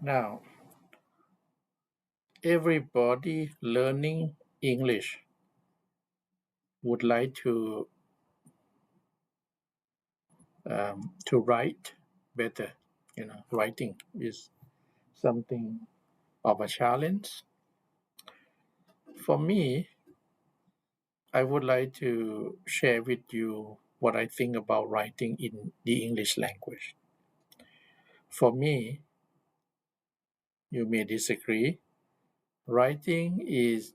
Now, everybody learning English would like to write better. Writing is something of a challenge. For me, I would like to share with you what I think about writing in the English language. For me, you may disagree. Writing is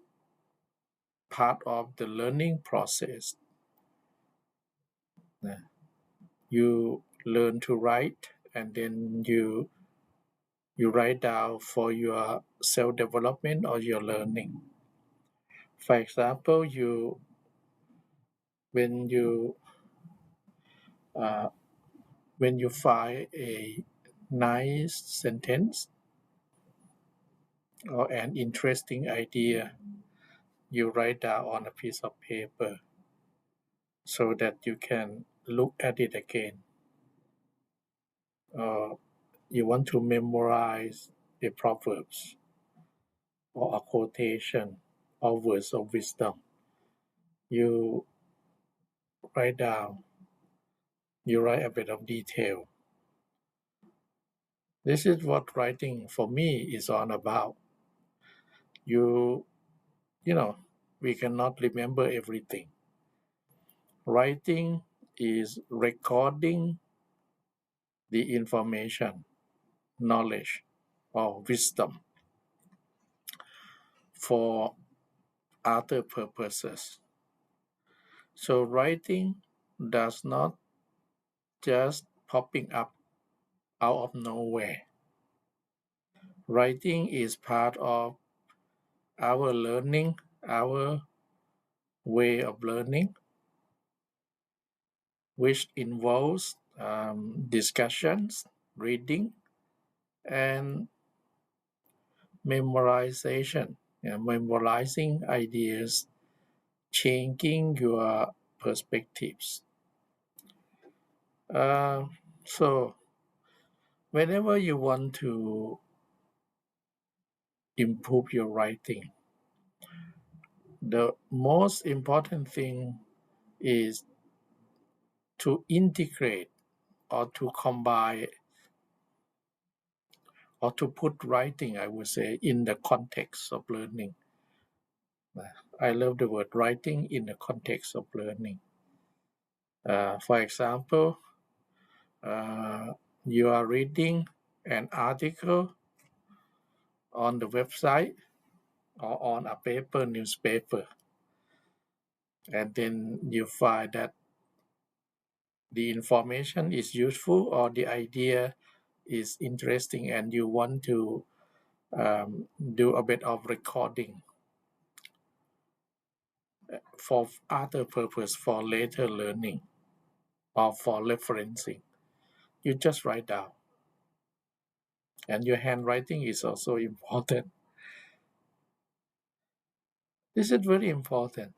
part of the learning process. You learn to write and then you write down for your self-development or your learning. For example, when you uh, when you find a nice sentence or an interesting idea, you write down on a piece of paper so that you can look at it again. Or you want to memorize the proverbs or a quotation or words of wisdom. You write down, you write a bit of detail. This is what writing for me is all about. You you know, we cannot remember everything. Writing is recording the information, knowledge, or wisdom for other purposes. So writing does not just popping up out of nowhere. Writing is part of our learning, our way of learning, which involves discussions, reading, and memorization. Memorizing ideas, changing your perspectives. Uh, so, whenever you want to improve your writing, the most important thing is to integrate or to combine or to put writing, I would say, in the context of learning. I love the word writing in the context of learning. For example, uh, you are reading an article on the website or on a newspaper, and then you find that the information is useful or the idea is interesting, and you want to do a bit of recording for other purpose, for later learning or for referencing. You just write down, and your handwriting is also important. This is very important.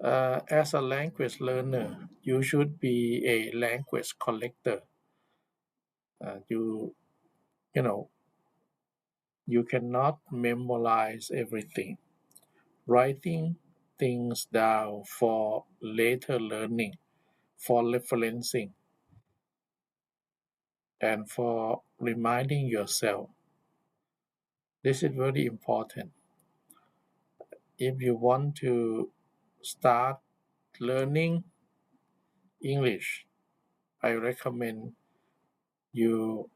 As a language learner, you should be a language collector. You know you cannot memorize everything. Writing things down for later learning, for referencing, and for reminding yourself. This is very important. If you want to start learning English, I recommend you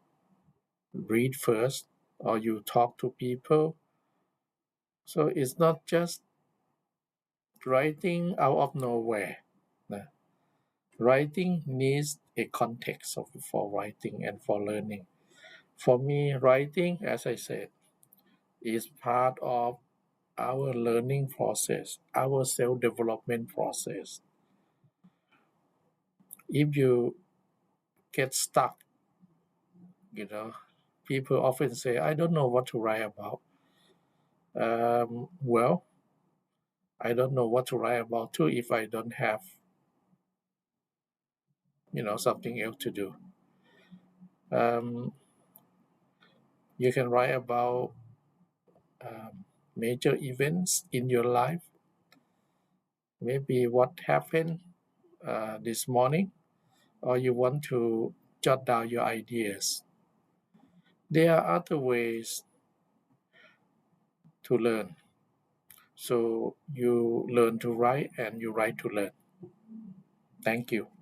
read first or you talk to people. So it's not just writing out of nowhere. Writing needs a context for writing and for learning. For me, writing, as I said, is part of our learning process, our self-development process. If you get stuck, you know, people often say, I don't know what to write about. Well, I don't know what to write about too if I don't have, something else to do. Um, You can write about major events in your life, maybe what happened this morning, or you want to jot down your ideas. There are other ways to learn. So you learn to write and you write to learn. Thank you.